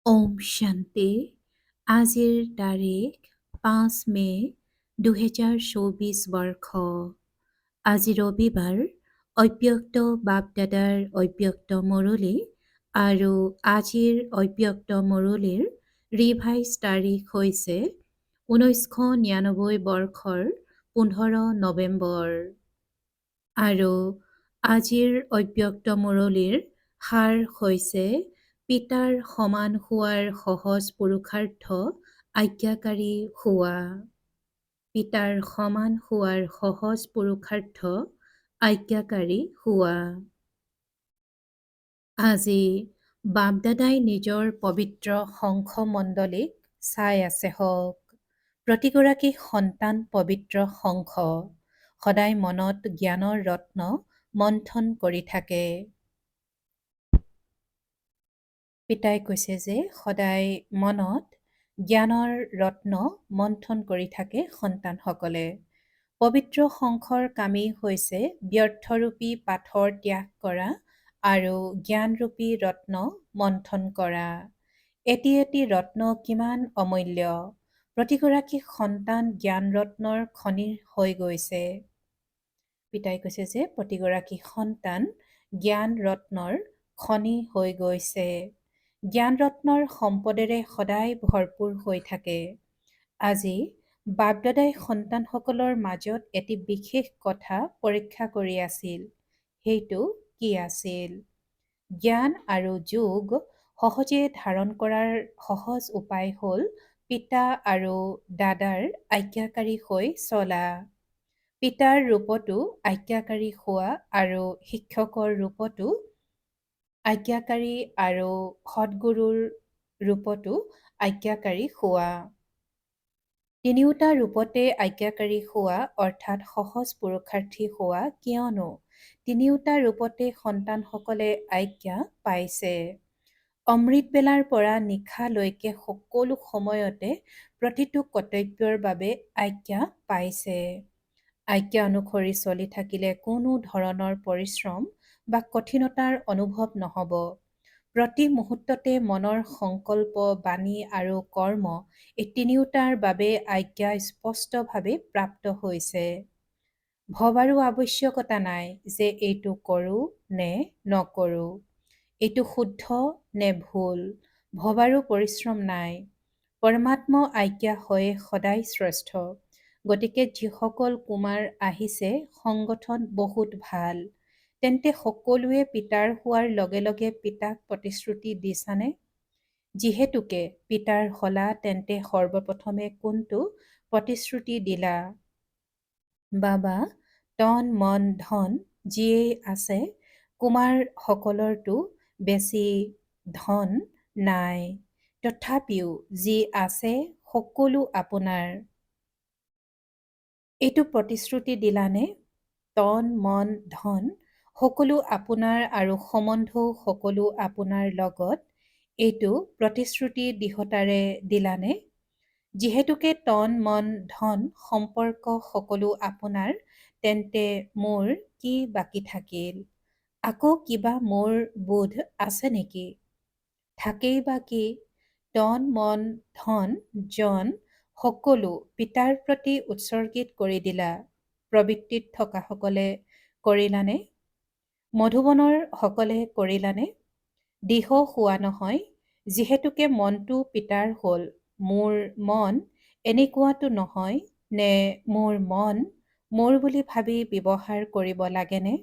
ওম শান্তি। আজিৰ তাৰিখ 5 মে 2024 বৰ্ষ। আজি ৰবিবাৰ। অব্যক্ত বাপদাদাৰ অব্যক্ত মুৰলী আৰু আজিৰ অব্যক্ত মুৰলীৰ ৰিভাইজ তাৰিখ হৈছে 1999 বৰ্ষৰ 15 নৱেম্বৰ। আৰু আজিৰ অব্যক্ত মুৰলীৰ সাৰ হৈছে পিতাৰ সমান হোৱাৰ সহজ পুৰুষাৰ্থ আজ্ঞাকাৰী হোৱা। পিতাৰ সমান হোৱাৰ সহজ পুৰুষাৰ্থ আজ্ঞাকাৰী হোৱা। আজি বাপদাদাই নিজৰ পবিত্ৰ শংখমণ্ডলীক চাই আছে হওক। প্ৰতিগৰাকী সন্তান পবিত্ৰ শংখ সদায় মনত জ্ঞানৰ ৰত্ন মন্থন কৰি থাকে। পিতাই কৈছে যে সদায় মনত জ্ঞানৰ ৰত্ন মন্থন কৰি থাকে সন্তানসকলে। পবিত্ৰ শংখৰ কামেই হৈছে ব্যৰ্থৰূপী পাথৰ ত্যাগ কৰা আৰু জ্ঞানৰূপী ৰত্ন মন্থন কৰা। এটি এটি ৰত্ন কিমান অমূল্য। প্ৰতিগৰাকী সন্তান জ্ঞান ৰত্নৰ খনি হৈ গৈছে। পিতাই কৈছে যে প্ৰতিগৰাকী সন্তান জ্ঞান ৰত্নৰ খনি হৈ গৈছে। জ্ঞান ৰত্নৰ সম্পদেৰে সদায় ভৰপূৰ হৈ থাকে। আজি বাপদাদাই সন্তানসকলৰ মাজত এটি বিশেষ কথা পৰীক্ষা কৰি আছিল। সেইটো কি আছিল? জ্ঞান আৰু যোগ সহজে ধাৰণ কৰাৰ সহজ উপায় হ'ল পিতা আৰু দাদাৰ আজ্ঞাকাৰী হৈ চলা। পিতাৰ ৰূপতো আজ্ঞাকাৰী হোৱা আৰু শিক্ষকৰ ৰূপতো আজ্ঞাকাৰী আৰু সদ্গুৰুৰ ৰূপতো আজ্ঞাকাৰী হোৱা। তিনিওটা ৰূপতে আজ্ঞাকাৰী হোৱা অৰ্থাৎ সহজ পুৰুষাৰ্থী হোৱা, কিয়নো তিনিওটা ৰূপতে সন্তানসকলে আজ্ঞা পাইছে। অমৃত বেলাৰ পৰা নিশালৈকে সকলো সময়তে প্ৰতিটো কৰ্তব্যৰ বাবে আজ্ঞা পাইছে। আজ্ঞা অনুসৰি চলি থাকিলে কোনো ধৰণৰ পৰিশ্ৰম বা কঠিনতাৰ অনুভৱ নহ'ব। প্ৰতি মুহূৰ্ততে মনৰ সংকল্প, বাণী আৰু কৰ্ম এই তিনিওটাৰ বাবে আজ্ঞা স্পষ্টভাৱে প্ৰাপ্ত হৈছে। ভবাৰো আৱশ্যকতা নাই যে এইটো কৰোঁ নে নকৰোঁ, এইটো শুদ্ধ নে ভুল। ভবাৰো পৰিশ্ৰম নাই। পৰমাত্মা আজ্ঞা হয়ে সদায় শ্ৰেষ্ঠ। গতিকে যিসকল কুমাৰ আহিছে সংগঠন বহুত ভাল, তেন্তে সকলোৱে পিতাৰ হোৱাৰ লগে লগে পিতাক প্ৰতিশ্ৰুতি দিছানে? যিহেতুকে পিতাৰ হলা, তেন্তে সৰ্বপ্ৰথমে কোনটো প্ৰতিশ্ৰুতি দিলা? বাবা, তন মন ধন যিয়েই আছে, কুমাৰ সকলৰতো বেছি ধন নাই, তথাপিও যি আছে সকলো আপোনাৰ। এইটো প্ৰতিশ্ৰুতি দিলানে? তন মন ধন সকলো আপোনাৰ আৰু সম্বন্ধও সকলো আপোনাৰ লগত, এইটো প্ৰতিশ্ৰুতি দৃঢ়তাৰে দিলানে? যিহেতুকে তন মন ধন সম্পৰ্ক সকলো আপোনাৰ, তেন্তে মোৰ কি বাকী থাকিল? আকৌ কিবা মোৰ বোধ আছে নেকি? থাকেই বা কি? তন মন ধন জন সকলো পিতাৰ প্ৰতি উৎসৰ্গিত কৰি দিলা। প্ৰবৃত্তিত থকাসকলে কৰিলানে? মধুবনৰ সকলে কৰিলানে? দিহ হোৱা নহয়, যিহেতুকে মনটো পিতাৰ হ'ল। মোৰ মন এনেকুৱাটো নহয় নে মোৰ মন মোৰ বুলি ভাবি ব্যৱহাৰ কৰিব লাগেনে?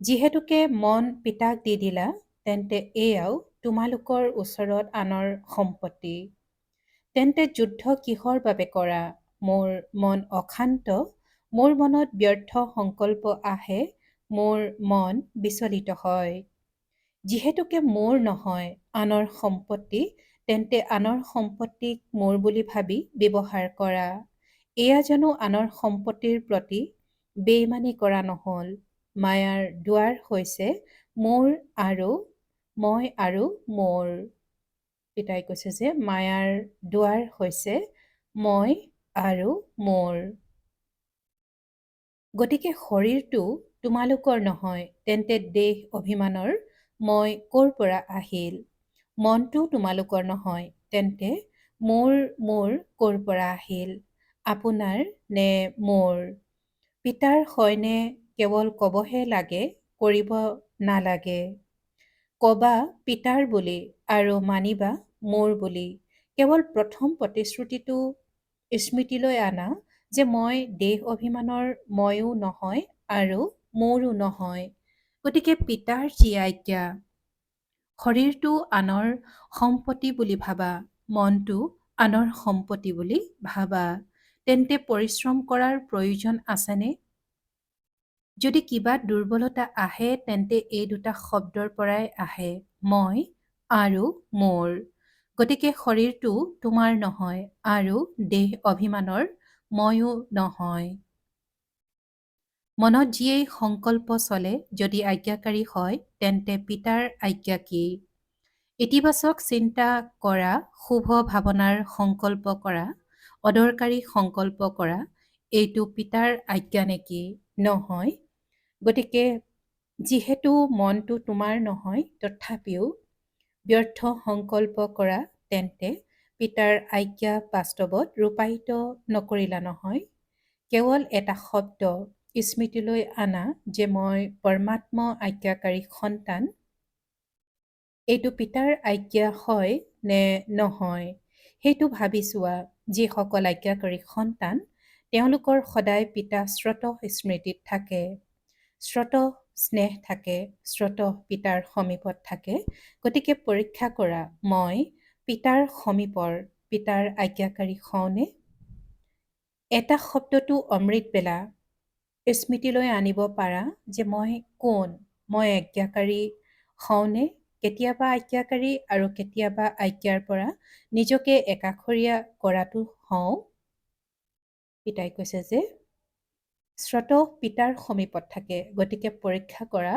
যিহেতুকে মন পিতাক দি দিলা, তেন্তে এয়াও তোমালোকৰ ওচৰত আনৰ সম্পত্তি। তেন্তে যুদ্ধ কিহৰ বাবে কৰা? মোৰ মন অশান্ত, মোৰ মনত ব্যৰ্থ সংকল্প আহে, মোৰ মন বিচলিত হয়। যিহেতুকে মোৰ নহয়, আনৰ সম্পত্তি, তেন্তে আনৰ সম্পত্তিক মোৰ বুলি ভাবি ব্যৱহাৰ কৰা। এয়া জানো আনৰ সম্পত্তিৰ প্ৰতি বেইমানি কৰা নহল? মায়াৰ দুৱাৰ হৈছে মোৰ আৰু মই আৰু মোৰ। পিতাই কৈছে যে মায়াৰ দুৱাৰ হৈছে মই আৰু মোৰ। গতিকে শৰীৰটো তোমালোকৰ নহয়, তেন্তে দেহ অভিমানৰ মই ক'ৰ পৰা আহিল? মনটো তোমালোকৰ নহয়, তেন্তে মোৰ ক'ৰ পৰা আহিল? আপোনাৰ নে মোৰ? পিতাৰ হয়নে কেৱল ক'বহে লাগে, কৰিব নালাগে? কবা পিতাৰ বুলি আৰু মানিবা মোৰ বুলি। কেৱল প্ৰথম প্ৰতিশ্ৰুতিটো স্মৃতিলৈ আনা যে মই দেহ অভিমানৰ ময়ো নহয় আৰু মোৰো নহয়। গতিকে পিতাৰ যি আজ্ঞা, শৰীৰটো আনৰ সম্পত্তি বুলি ভাবা, মনটো আনৰ সম্পত্তি বুলি ভাবা, তেন্তে পৰিশ্ৰম কৰাৰ প্ৰয়োজন আছেনে? যদি কিবা দুৰ্বলতা আহে তেন্তে এই দুটা শব্দৰ পৰাই আহে, মই আৰু মোৰ। গতিকে শৰীৰটো তোমাৰ নহয় আৰু দেহ অভিমানৰ ময়ো নহয়। মনত যিয়েই সংকল্প চলে, যদি আজ্ঞাকাৰী হয় তেন্তে পিতাৰ আজ্ঞা কি? ইতিবাচক চিন্তা কৰা, শুভ ভাৱনাৰ সংকল্প কৰা, অদৰকাৰী সংকল্প কৰা, এইটো পিতাৰ আজ্ঞা নেকি? নহয়। গতিকে যিহেতু মনটো তোমাৰ নহয়, তথাপিও ব্যৰ্থ সংকল্প কৰা, তেন্তে পিতাৰ আজ্ঞা বাস্তৱত ৰূপায়িত নকৰিলা নহয়। কেৱল এটা শব্দ স্মৃতিলৈ আনা যে মই পৰমাত্ম আজ্ঞাকাৰী সন্তান, এইটো পিতাৰ আজ্ঞা হয় নে নহয় সেইটো ভাবি চোৱা। যিসকল আজ্ঞাকাৰী সন্তান, তেওঁলোকৰ সদায় পিতা স্ৰোত স্মৃতিত থাকে, স্ৰোত স্নেহ থাকে, স্ৰোত পিতাৰ সমীপত থাকে। গতিকে পৰীক্ষা কৰা, মই পিতাৰ সমীপৰ, পিতাৰ আজ্ঞাকাৰী হওঁনে? এটা শব্দটো অমৃত বেলা স্মৃতিলৈ আনিব পাৰা যে মই কোন? মই আজ্ঞাকাৰী হওঁনে? কেতিয়াবা আজ্ঞাকাৰী আৰু কেতিয়াবা আজ্ঞাৰ পৰা নিজকে একাষৰীয়া কৰাটো হওঁ। পিতাই কৈছে যে স্ৰোত পিতাৰ সমীপত থাকে, গতিকে পৰীক্ষা কৰা,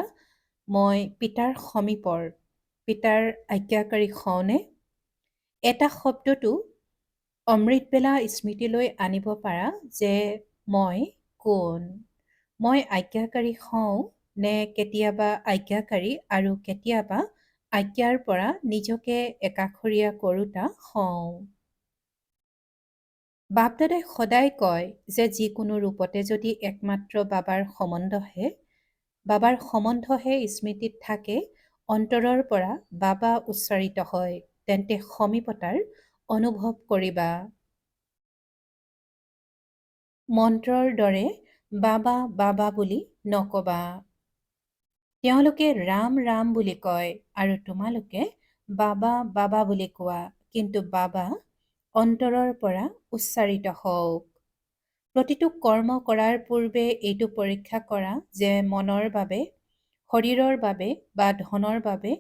মই পিতাৰ সমীপৰ, পিতাৰ আজ্ঞাকাৰী হওঁনে? এটা শব্দটো অমৃত বেলা স্মৃতিলৈ আনিব পাৰা যে মই কোন? মই আজ্ঞাকাৰী হওঁ নে কেতিয়াবা আজ্ঞাকাৰী আৰু কেতিয়াবা আজ্ঞাৰ পৰা নিজকে একাষৰীয়া কৰোঁতা হওঁ। বাপদাদাই সদায় কয় যে যিকোনো ৰূপতে যদি একমাত্ৰ বাবাৰ সম্বন্ধহে স্মৃতিত থাকে, অন্তৰৰ পৰা বাবা উচ্চাৰিত হয়, তেন্তে সমীপতাৰ অনুভৱ কৰিবা। মন্ত্ৰৰ দৰে বাবা বাবা বুলি নকবা। তেওঁলোকে ৰাম ৰাম বুলি কয় আৰু তোমালোকে বাবা বাবা বুলি কোৱা, কিন্তু বাবা অন্তৰৰ পৰা উচ্চাৰিত হওক। প্ৰতিটো কৰ্ম কৰাৰ পূৰ্বে এইটো পৰীক্ষা কৰা যে মনৰ বাবে, শৰীৰৰ বাবে বা ধনৰ বাবে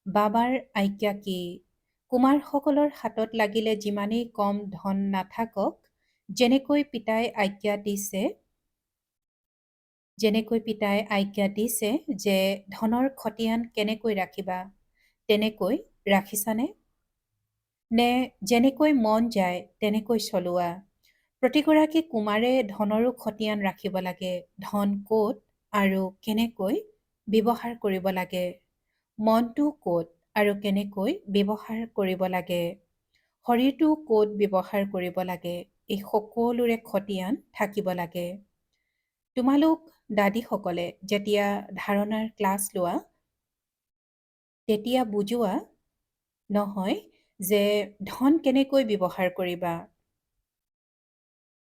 বাবাৰ আজ্ঞা কি? কুমাৰসকলৰ হাতত লাগিলে যিমানেই কম ধন নাথাকক, যেনেকৈ পিতাই আজ্ঞা দিছে যে ধনৰ খতিয়ান কেনেকৈ ৰাখিবা, তেনেকৈ ৰাখিছানে? নে যেনেকৈ মন যায় তেনেকৈ চলোৱা? প্ৰতিগৰাকী কুমাৰে ধনৰো খতিয়ান ৰাখিব লাগে। ধন ক'ত আৰু কেনেকৈ ব্যৱহাৰ কৰিব লাগে, মনটো ক'ত আৰু কেনেকৈ ব্যৱহাৰ কৰিব লাগে, শৰীৰটো ক'ত ব্যৱহাৰ কৰিব লাগে, এই সকলোৰে খতিয়ান থাকিব লাগে। তোমালোক দাদীসকলে যেতিয়া ধাৰণাৰ ক্লাছ লোৱা, তেতিয়া বুজোৱা নহয় যে ধন কেনেকৈ ব্যৱহাৰ কৰিবা।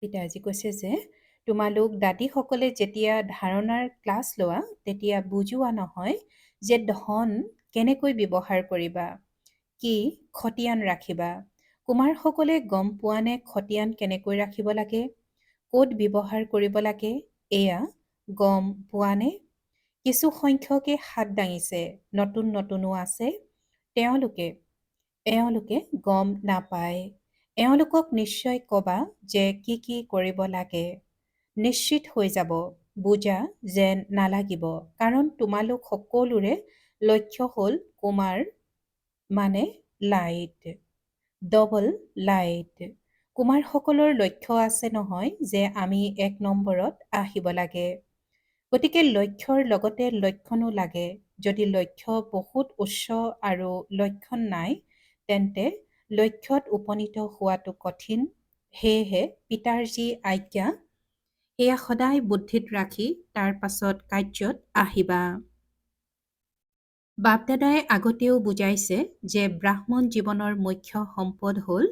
পিতাজী কৈছে যে তোমালোক দাদীসকলে যেতিয়া ধাৰণাৰ ক্লাছ লোৱা, তেতিয়া বুজোৱা নহয় যে ধন কেনেকৈ ব্যৱহাৰ কৰিবা, কি খতিয়ান ৰাখিবা। কুমাৰসকলে গম পোৱা নে খতিয়ান কেনেকৈ ৰাখিব লাগে, ক'ত ব্যৱহাৰ কৰিব লাগে, এয়া গম পোৱা নে? কিছু সংখ্যকে হাত দাঙিছে, নতুনো আছে, এওঁলোকে গম নাপায়। এওঁলোকক নিশ্চয় কবা যে কি কৰিব লাগে। নিশ্চিত হৈ যাব, বুজা যেন নালাগিব, কাৰণ তোমালোক সকলোৰে লক্ষ্য হ'ল কুমাৰ মানে লাইট, ডবল লাইট। কুমাৰসকলৰ লক্ষ্য আছে নহয় যে আমি 1 নম্বৰত আহিব লাগে। গতিকে লক্ষ্যৰ লগতে লক্ষণো লাগে। যদি লক্ষ্য বহুত উচ্চ আৰু লক্ষণ নাই, তেন্তে লক্ষ্যত উপনীত হোৱাটো কঠিন। সেয়েহে পিতাৰ যি আজ্ঞা, সেয়া সদায় বুদ্ধিত ৰাখি তাৰ পাছত কাৰ্যত আহিবা। বাপদাদাই আগতেও বুজাইছে যে ব্ৰাহ্মণ জীৱনৰ মুখ্য সম্পদ হ'ল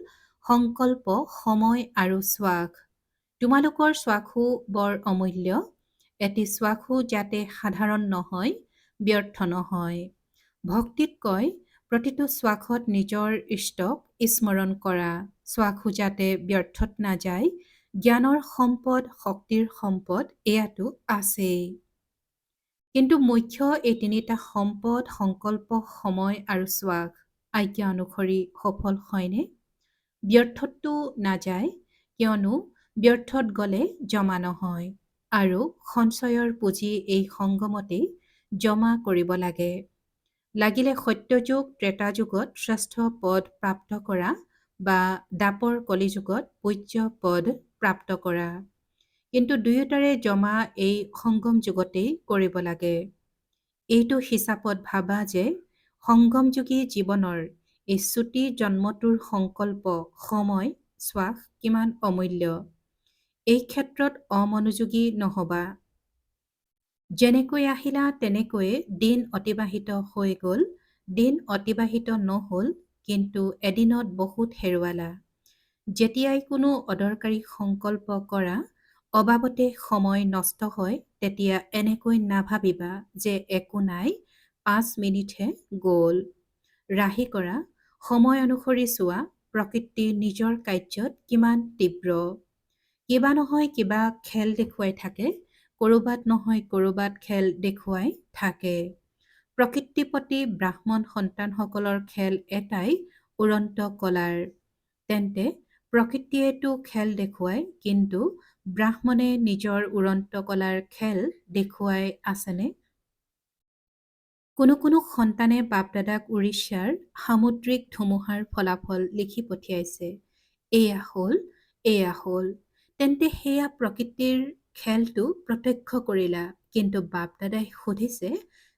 সংকল্প, সময় আৰু শ্বাস। তোমালোকৰ শ্বাসো বৰ অমূল্য। এটি শ্বাসো যাতে সাধাৰণ নহয়, ব্যৰ্থ নহয়। ভক্তিত কয়, প্ৰতিটো শ্বাসত নিজৰ ইষ্টক স্মৰণ কৰা। শ্বাসো যাতে ব্যৰ্থত নাযায়। জ্ঞানৰ সম্পদ, শক্তিৰ সম্পদ এয়াতো আছেই। কিন্তু মুখ্য এই তিনিটা সম্পদ, সংকল্প, সময় আৰু শ্বাস আজ্ঞা অনুসৰি সফল হয়নে? ব্যৰ্থতটো নাযায়, কিয়নো ব্যৰ্থত গ'লে জমা নহয়। আৰু সঞ্চয়ৰ পুঁজি এই সংগমতেই জমা কৰিব লাগে। লাগিলে সত্যযুগ, ত্ৰেতা যুগত শ্ৰেষ্ঠ পদ প্ৰাপ্ত কৰা বা দাপৰ কলিযুগত পূজ্য পদ প্ৰাপ্ত কৰা। কিন্তু দুয়োটাৰে জমা এই সংগম যুগতেই কৰিব লাগে। এইটো হিচাপত ভাবা যে সংগমযোগী জীৱনৰ এই চুটি জন্মটোৰ সংকল্প, সময়, শ্বাস কিমান অমূল্য। এই ক্ষেত্ৰত অমনোযোগী নহবা। যেনেকৈ আহিলা তেনেকৈয়ে দিন অতিবাহিত হৈ গ'ল। দিন অতিবাহিত নহ'ল, কিন্তু এদিনত বহুত হেৰুৱালা। যেতিয়াই কোনো অদৰকাৰী সংকল্প কৰা, অবাবতে সময় নষ্ট হয়, তেতিয়া এনেকৈ নাভাবিবা যে একো নাই, 5 মিনিটহে গ'ল। ৰাহি কৰা, সময় অনুসৰি চোৱা, প্ৰকৃতি নিজৰ কাৰ্যত কিমান তীব্ৰ। কিবা নহয় কিবা খেল দেখুৱাই থাকে, ক'ৰবাত নহয় ক'ৰবাত খেল দেখুৱাই থাকে। প্ৰকৃতিপতি ব্ৰাহ্মণ সন্তানসকলৰ খেল এটাই, উৰন্ত কলাৰ। তেন্তে প্ৰকৃতিয়েতো খেল দেখুৱায়, কিন্তু ব্ৰাহ্মণে নিজৰ উৰন্ত কলাৰ খেল দেখুৱাই আছেনে? কোনো কোনো সন্তানে বাপদাদাক উৰিষ্যাৰ সামুদ্ৰিক ধুমুহাৰ ফলাফল লিখি পঠিয়াইছে। এয়া হ'ল, এয়া হ'ল। তেন্তে সেয়া প্ৰকৃতিৰ খেলটো প্ৰত্যক্ষ কৰিলা। কিন্তু বাপদাদাই সুধিছে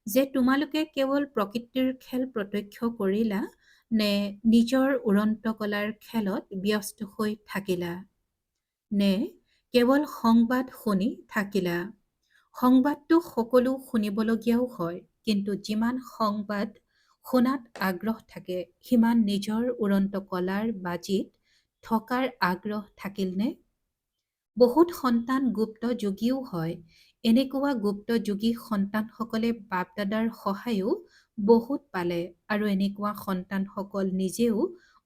যে তোমালোকে কেৱল প্ৰকৃতিৰ খেল প্ৰত্যক্ষ কৰিলা নে নিজৰ উৰন্ত কলাৰ খেলত ব্যস্ত হৈ থাকিলা? নে কেৱল সংবাদ শুনি থাকিলা? সংবাদটো সকলো শুনিবলগীয়াও হয়, কিন্তু যিমান সংবাদ শুনাত আগ্ৰহ থাকে, সিমান নিজৰ উৰন্ত কলাৰ বাজিত থকাৰ আগ্ৰহ থাকিলনে? বহুত সন্তান গুপ্ত যোগীও হয়। এনেকুৱা গুপ্ত যোগী সন্তানসকলে বাপদাদাৰ সহায়ো বহুত পালে, আৰু এনেকুৱা সন্তানসকল নিজেও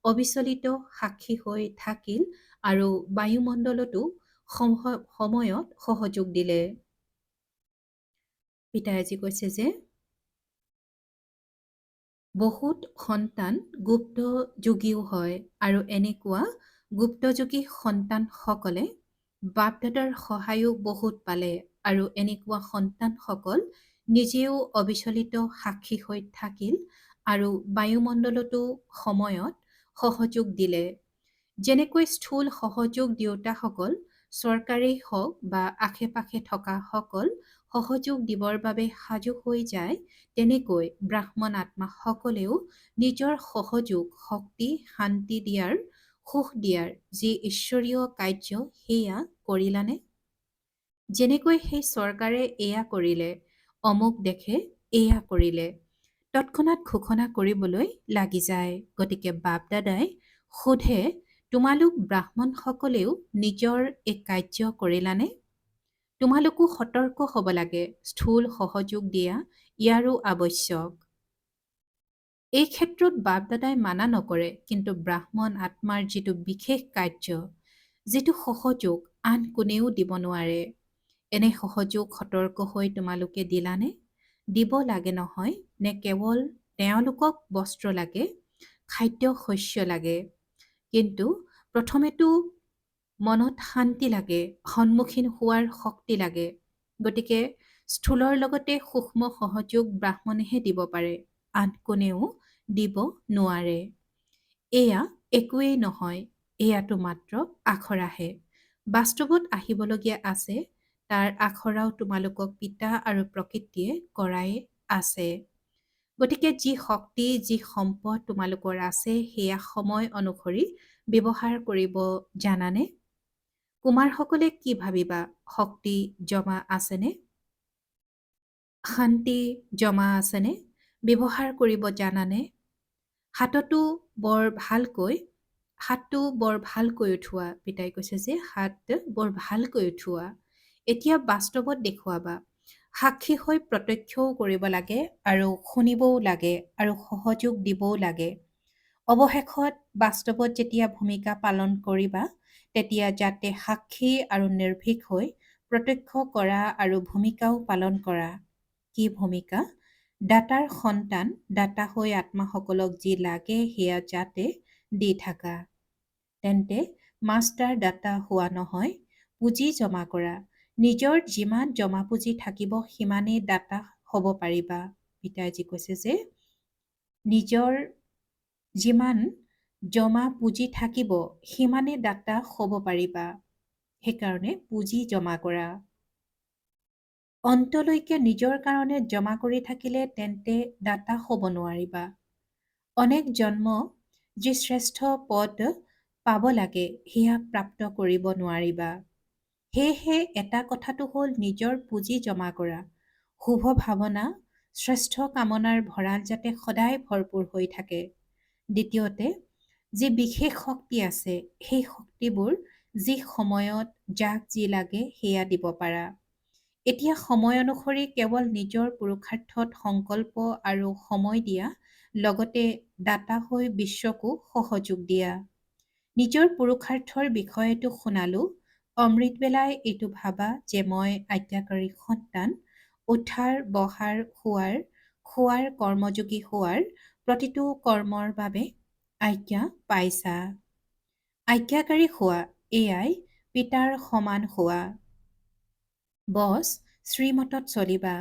অবিচলিত সাক্ষী হৈ থাকিল আৰু বায়ুমণ্ডলতো সময়ত সহযোগ দিলে। পিতাই আজি কৈছে যে বহুত সন্তান গুপ্ত যোগীও হয়, আৰু এনেকুৱা গুপ্তযোগী সন্তানসকলে বাপদাদাৰ সহায়ো বহুত পালে, আৰু এনেকুৱা সন্তানসকল নিজেও অবিচলিত সাক্ষী হৈ থাকিল আৰু বায়ুমণ্ডলতো সময়ত সহযোগ দিলে। যেনেকৈ স্থূল সহযোগ দিওঁতাসকল চৰকাৰেই হওক বা আশে পাশে থকা সকল সহযোগ দিবৰ বাবে সাজু হৈ যায়, তেনেকৈ ব্ৰাহ্মণ আত্মাসকলেও নিজৰ সহযোগ, শক্তি, শান্তি দিয়াৰ, সুখ দিয়াৰ যি ঈশ্বৰীয় কাৰ্য সেয়া কৰিলানে? যেনেকৈ সেই চৰকাৰে এয়া কৰিলে, অমুক দেশে এয়া কৰিলে, তৎক্ষণাৎ ঘোষণা কৰিবলৈ লাগি যায়। গতিকে বাপদাদাই সোধে, তোমালোক ব্ৰাহ্মণসকলেও নিজৰ এই কাৰ্য কৰিলানে? তোমালোকো সতৰ্ক হ'ব লাগে। স্থূল সহযোগ দিয়া ইয়াৰো আৱশ্যক। এই ক্ষেত্ৰত বাপদাদাই মানা নকৰে, কিন্তু ব্ৰাহ্মণ আত্মাৰ যিটো বিশেষ কাৰ্য, যিটো সহযোগ আন কোনেও দিব নোৱাৰে, এনে সহযোগ সতৰ্ক হৈ তোমালোকে দিলানে? দিব লাগে নহয়, নে কেৱল তেওঁলোকক বস্ত্ৰ লাগে, খাদ্য শস্য লাগে? কিন্তু প্ৰথমেতো মনত শান্তি লাগে, সন্মুখীন হোৱাৰ শক্তি লাগে। গতিকে স্থূলৰ লগতে সূক্ষ্ম সহযোগ ব্ৰাহ্মণেহে দিব পাৰে, আন কোনেও দিব নোৱাৰে। এয়া একোৱেই নহয়, এয়াতো মাত্ৰ আখৰাহে। বাস্তৱত আহিবলগীয়া আছে, তাৰ আখৰাও তোমালোকক পিতা আৰু প্ৰকৃতিয়ে কৰাই আছে। গতিকে যি শক্তি, যি সম্পদ তোমালোকৰ আছে, সেয়া সময় অনুসৰি ব্যৱহাৰ কৰিব জানানে? কুমাৰসকলে কি ভাবিবা? শক্তি জমা আছেনে? শান্তি জমা আছেনে? ব্যৱহাৰ কৰিব জানানে? হাতটো বৰ ভালকৈ হাতটো বৰ ভালকৈ উঠোৱা। পিতাই কৈছে যে হাত বৰ ভালকৈ উঠোৱা। এতিয়া বাস্তৱত দেখুৱাবা। সাক্ষী হৈ প্ৰত্যক্ষও কৰিব লাগে আৰু শুনিবও লাগে আৰু সহযোগ দিবও লাগে। অৱশেষত বাস্তৱত যেতিয়া ভূমিকা পালন কৰিবা, তেতিয়া যাতে সাক্ষী আৰু নিৰ্ভীক হৈ প্ৰত্যক্ষ কৰা আৰু ভূমিকাও পালন কৰা। কি ভূমিকা? দাতাৰ সন্তান, দাতা হৈ আত্মাসকলক যি লাগে সেয়া যাতে দি থাকা। তেন্তে মাষ্টাৰ দাতা হোৱা নহয়, পুঁজি জমা কৰা। নিজৰ যিমান জমা পুঁজি থাকিব সিমানেই দাতা হ'ব পাৰিবা। পিতাইজি কৈছে যে নিজৰ যিমান জমা পুঁজি থাকিব সিমানে দাতা হ'ব পাৰিবা। সেইকাৰণে পুঁজি জমা কৰা। অন্তলৈকে নিজৰ কাৰণে জমা কৰি থাকিলে তেন্তে দাতা হ'ব নোৱাৰিবা। অনেক জন্ম যি শ্ৰেষ্ঠ পদ পাব লাগে সেয়া প্ৰাপ্ত কৰিব নোৱাৰিবা। সেয়েহে এটা কথাটো হ'ল নিজৰ পুঁজি জমা কৰা। শুভ ভাৱনা, শ্ৰেষ্ঠ কামনাৰ ভঁৰাল যাতে সদায় ভৰপূৰ হৈ থাকে। দ্বিতীয়তে, যি বিশেষ শক্তি আছে সেই শক্তিবোৰ যি সময়ত যাক যি লাগে সেয়া দিব পাৰা। এতিয়া সময় অনুসৰি কেৱল নিজৰ পুৰুষাৰ্থত সংকল্প আৰু সময় দিয়া, লগতে দাতা হৈ বিশ্বকো সহযোগ দিয়া। নিজৰ পুৰুষাৰ্থৰ বিষয়টো শুনালো। অমৃতবেলাই এইটো ভাবা যে মই আজ্ঞাকাৰী সন্তান, উঠাৰ, বহাৰ, খোৱাৰ কৰ্মযোগী হোৱাৰ প্ৰতিটো কৰ্মৰ বাবে আজ্ঞা পাইছা। আজ্ঞাকাৰী হোৱা, এয়াই পিতাৰ সমান হোৱা। বছ, শ্ৰীমতত চলিবা,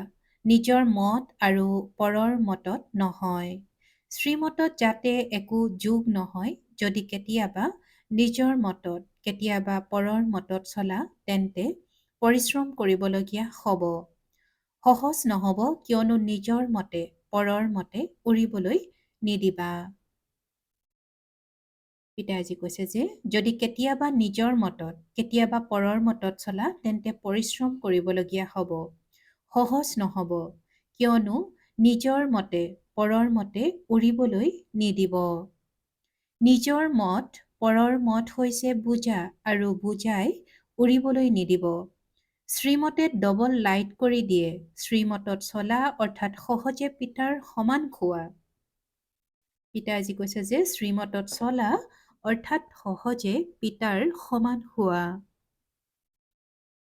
নিজৰ মত আৰু পৰৰ মতত নহয়। শ্ৰীমতত যাতে একো যোগ নহয়। যদি কেতিয়াবা নিজৰ মতত, কেতিয়াবা পৰৰ মতত চলা, তেন্তে পৰিশ্ৰম কৰিবলগীয়া হ'ব। সহজ নহ'ব, কিয়নো নিজৰ মতে, পৰৰ মতে উৰিবলৈ নিদিবা। পিতাইজি কৈছে যে যদি কেতিয়াবা নিজৰ মতত, কেতিয়াবা পৰৰ মতত চলা, তেন্তে পৰিশ্ৰম কৰিবলগীয়া হ'ব। সহজ নহ'ব, কিয়নো নিজৰ মতে, পৰৰ মতে উৰিবলৈ নিদিব। নিজৰ মত, পৰৰ মত হৈছে বোজা আৰু বোজাই উৰিবলৈ নিদিব। শ্ৰীমতে ডবল লাইট কৰি দিয়ে। শ্ৰীমতত চলা অৰ্থাৎ সহজে পিতাৰ সমান খোৱা। পিতাইজি কৈছে যে শ্ৰীমতত চলা অৰ্থাৎ সহজে পিতাৰ সমান হোৱা।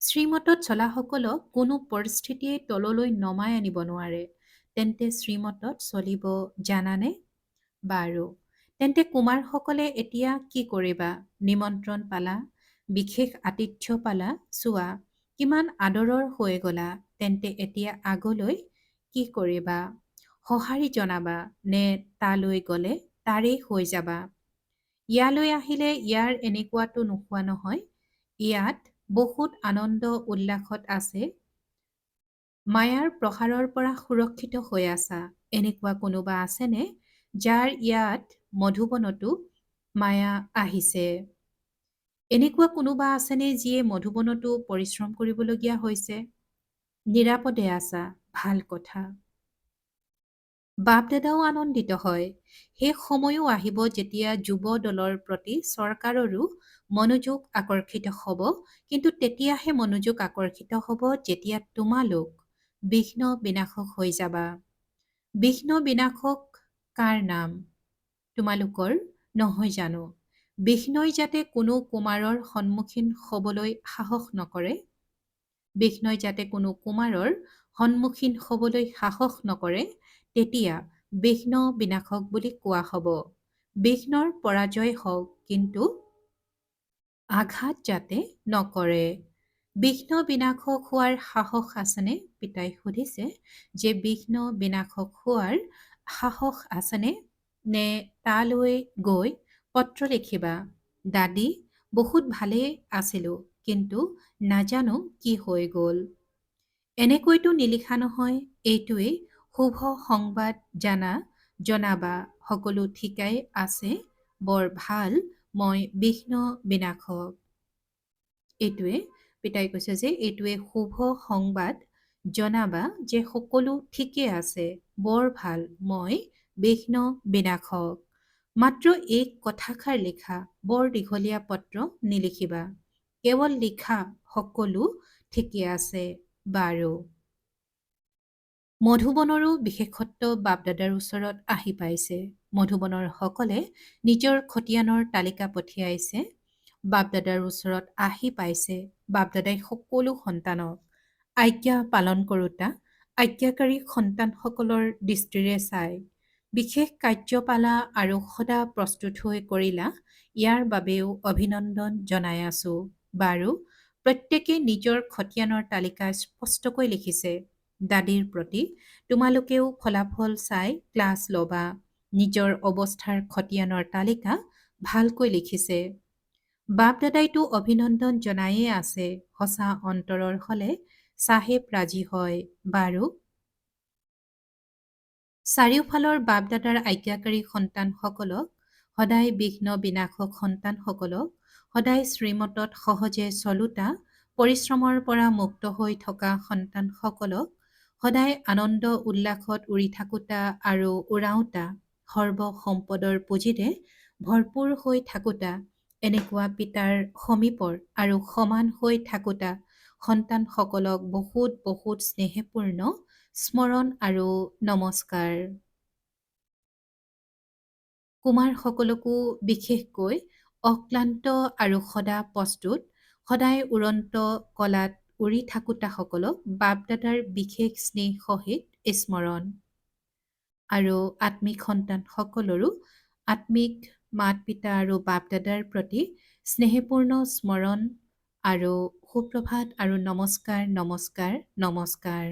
শ্ৰীমতত চলাসকলক কোনো পৰিস্থিতিয়ে তললৈ নমাই আনিব নোৱাৰে। তেন্তে শ্ৰীমতত চলিব জানানে? বাৰু, তেন্তে কুমাৰসকলে এতিয়া কি কৰিবা? নিমন্ত্ৰণ পালা, বিশেষ আতিথ্য পালা, চোৱা কিমান আদৰৰ হৈ গলা। তেন্তে এতিয়া আগলৈ কি কৰিবা? সঁহাৰি জনাবা নে তালৈ গ'লে তাৰেই হৈ যাবা? ইয়ালৈ আহিলে ইয়াৰ এনেকুৱাটো নোহোৱা নহয়। ইয়াত বহুত আনন্দ উল্লাসত আছে। মায়াৰ প্ৰসাৰৰ পৰা সুৰক্ষিত হৈ আছা। এনেকুৱা কোনোবা আছেনে যাৰ ইয়াত মধুবনতো মায়া আহিছে? এনেকুৱা কোনোবা আছেনে যিয়ে মধুবনতো পৰিশ্ৰম কৰিবলগীয়া হৈছে? নিৰাপদে আছা, ভাল কথা। বাপ দাদাও আনন্দিত হয়। সেই সময়ো আহিব যেতিয়া যুৱ দলৰ প্ৰতি চৰকাৰৰো মনোযোগ আকৰ্ষিত হ'ব, কিন্তু তেতিয়াহে মনোযোগ আকৰ্ষিত হ'ব যেতিয়া তোমালোক বিঘ্ন বিনাশক হৈ যাবা। বিঘ্ন বিনাশক কাৰ নাম? তোমালোকৰ নহয় জানো? বিঘ্নই যাতে কোনো কুমাৰৰ সন্মুখীন হ'বলৈ সাহস নকৰে, বিঘ্নই যাতে কোনো কুমাৰৰ সন্মুখীন হ'বলৈ সাহস নকৰে, তেতিয়া বিঘ্ন বিনাশক বুলি কোৱা হ'ব। বিঘ্নৰ পৰাজয় হওক, কিন্তু আঘাত যাতে নকৰে। বিঘ্ন বিনাশক হোৱাৰ সাহস আছেনে? পিতাই সুধিছে যে বিঘ্ন বিনাশক হোৱাৰ সাহস আছেনে? নে তালৈ গৈ পত্ৰ লিখিবা, দাদী বহুত ভালেই আছিলোঁ, কিন্তু নাজানো কি হৈ গ'ল। এনেকৈতো নিলিখা নহয়। এইটোৱেই শুভ সংবাদ জনাবা সকলো ঠিকাই আছে, বৰ ভাল, মই বিঘ্ন বিনাশক। এইটোৱে পিতাই কৈছে যে এইটোৱে শুভ সংবাদ জনাবা যে সকলো ঠিকে আছে, বৰ ভাল, মই বিঘ্ন বিনাশক। মাত্ৰ এক কথাষাৰ লিখা, বৰ দীঘলীয়া পত্ৰ নিলিখিবা, কেৱল লিখা সকলো ঠিকে আছে। বাৰু। মধুবনৰো বিশেষত্ব বাপদাদাৰ ওচৰত আহি পাইছে। মধুবনৰ সকলে নিজৰ খতিয়ানৰ তালিকা পঠিয়াইছে, বাপদাদাৰ ওচৰত আহি পাইছে। বাপদাদাই সকলো সন্তানক আজ্ঞা পালন কৰোঁতা আজ্ঞাকাৰী সন্তানসকলৰ দৃষ্টিৰে চাই বিশেষ কাৰ্যপালা আৰু সদা প্ৰস্তুত হৈ কৰিলা, ইয়াৰ বাবেও অভিনন্দন জনাই আছো। বাৰু, প্ৰত্যেকেই নিজৰ খতিয়ানৰ তালিকা স্পষ্টকৈ লিখিছে। দাদীৰ প্ৰতি তোমালোকেও ফলাফল চাই ক্লাছ ল'বা। নিজৰ অৱস্থাৰ খতিয়ানৰ তালিকা ভালকৈ লিখিছে। বাপ দাদাইতো অভিনন্দন জনায়ে আছে। সঁচা অন্তৰৰ হলে চাহেব ৰাজি হয়। বাৰু, চাৰিওফালৰ বাপ দাদাৰ আজ্ঞাকাৰী সন্তানসকলক, সদায় বিঘ্ন বিনাশক সন্তানসকলক, সদায় শ্ৰীমতত সহজে চলোতা পৰিশ্ৰমৰ পৰা মুক্ত হৈ থকা সন্তানসকলক, সদায় আনন্দ উল্লাসত উৰি থাকোতা আৰু উৰাওতা, সৰ্ব সম্পদৰ পুঁজিৰে ভৰপূৰ হৈ থাকোতা, এনেকুৱা পিতাৰ সমীপৰ আৰু সমান হৈ থাকোতা সন্তানসকলক বহুত বহুত স্নেহপূৰ্ণ স্মৰণ আৰু নমস্কাৰ। কুমাৰসকলকো বিশেষকৈ অক্লান্ত আৰু সদা প্ৰস্তুত, সদায় উৰন্ত কলাত উৰি থাকোতাসকলক বাপদাদাৰ বিশেষ স্নেহ সহিত স্মৰণ। আৰু আত্মিক সন্তানসকলৰো আত্মিক মাত পিতা আৰু বাপদাদাৰ প্ৰতি স্নেহপূৰ্ণ স্মৰণ আৰু সুপ্ৰভাত আৰু নমস্কাৰ নমস্কাৰ নমস্কাৰ।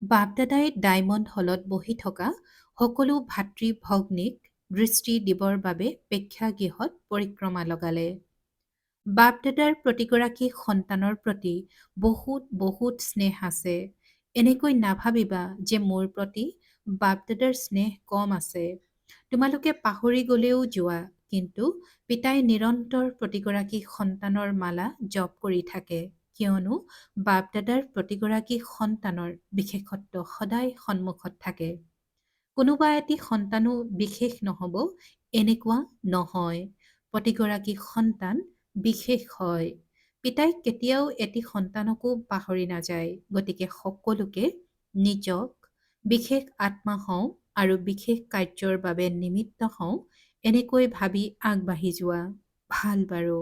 বাপদাদাই ডায়মণ্ড হলত বহি থকা সকলো ভাতৃ ভগ্নীক দৃষ্টি দিবৰ বাবে প্ৰেক্ষাগৃহত পৰিক্ৰমা লগালে। বাপদাদাৰ প্ৰতিগৰাকী সন্তানৰ প্ৰতি বহুত বহুত স্নেহ আছে। এনেকৈ নাভাবিবা যে মোৰ প্ৰতি বাপদাদাৰ স্নেহ কম আছে। তোমালোকে পাহৰি গলেও যোৱা, কিন্তু পিতাই নিৰন্তৰ প্ৰতিগৰাকী সন্তানৰ মালা জপ কৰি থাকে, কিয়নো বাপদাদাৰ প্ৰতিগৰাকী সন্তানৰ বিশেষত্ব সদায় সন্মুখত থাকে। কোনোবা এটি সন্তানো বিশেষ নহব এনেকুৱা নহয়, প্ৰতিগৰাকী সন্তান বিশেষ হয়। পিতাই কেতিয়াও এটি সন্তানকো পাহৰি নাযায়। গতিকে সকলোকে নিজক বিশেষ আত্মা হওঁ আৰু বিশেষ কাৰ্যৰ বাবে নিমিত্ত হওঁ, এনেকৈ ভাবি আগবাঢ়ি যোৱা ভাল। বাৰু,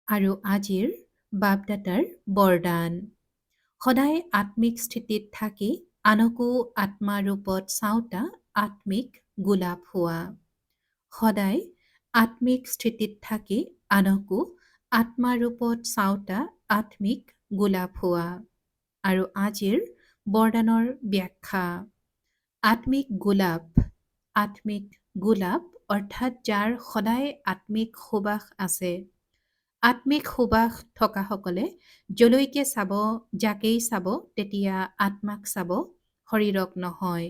আৰু আজিৰ বাপদাদাৰ বৰদান, সদায় আত্মিক স্থিতিত থাকি আনকো আত্মা ৰূপত চাওঁতা আত্মিক গোলাপ হোৱা। সদায় আত্মিক স্থিতিত থাকি আনকো আত্মা ৰূপত চাওঁতা আত্মিক গোলাপ হোৱা। আৰু আজিৰ বৰদানৰ ব্যাখ্যা, আত্মিক গোলাপ অৰ্থাৎ যাৰ সদায় আত্মিক সুবাস আছে। আত্মিক সুবাস থকাসকলে যলৈকে চাব, যাকেই চাব, তেতিয়া আত্মাক চাব, শৰীৰক নহয়।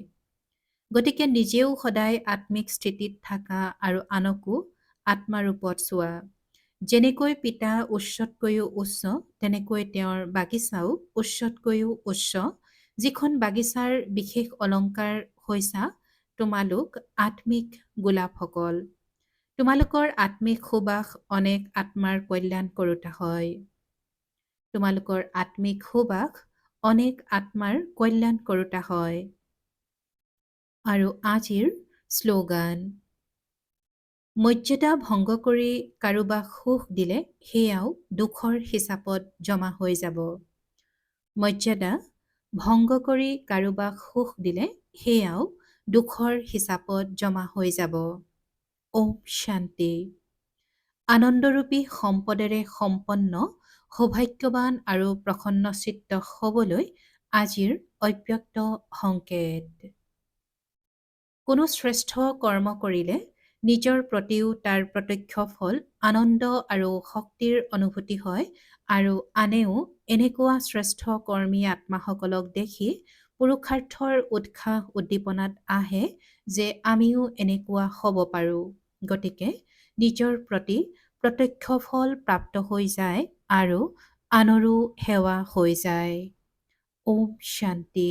গতিকে নিজেও সদায় আত্মিক স্থিতিত থাকা আৰু আনকো আত্মাৰূপত চোৱা। যেনেকৈ পিতা উচ্চতকৈও উচ্চ, তেনেকৈ তেওঁৰ বাগিচাও উচ্চতকৈও উচ্চ। যিখন বাগিচাৰ বিশেষ অলংকাৰ হৈছা তোমালোক আত্মিক গোলাপসকল। তোমালোকৰ আত্মিক সুবাস অনেক আত্মাৰ কল্যাণ কৰোঁতা হয়। তোমালোকৰ আত্মিক সুবাস অনেক আত্মাৰ কল্যাণ কৰোঁতা হয়। আৰু আজিৰ শ্লোগান, মৰ্যাদা ভংগ কৰি কাৰোবাক সুখ দিলে সেয়াও দুখৰ হিচাপত জমা হৈ যাব। মৰ্যাদা ভংগ কৰি কাৰোবাক সুখ দিলে সেয়াও দুখৰ হিচাপত জমা হৈ যাব। ওম শান্তি। আনন্দৰূপী সম্পদেৰে সম্পন্ন সৌভাগ্যৱান আৰু প্ৰসন্নচিত্ত হ'বলৈ আজিৰ অব্যক্ত সংকেত। কোনো শ্ৰেষ্ঠ কৰ্ম কৰিলে নিজৰ প্ৰতিও তাৰ প্ৰত্যক্ষ ফল আনন্দ আৰু শক্তিৰ অনুভূতি হয় আৰু আনেও এনেকুৱা শ্ৰেষ্ঠ কৰ্মী আত্মাসকলক দেখি পুৰুষাৰ্থৰ উৎসাহ উদ্দীপনাত আহে যে আমিও এনেকুৱা হ'ব পাৰোঁ। গতিকে নিজৰ প্ৰতি প্ৰত্যক্ষ ফল প্ৰাপ্ত হৈ যায় আৰু আনৰো সেৱা হৈ যায়। ওম শান্তি।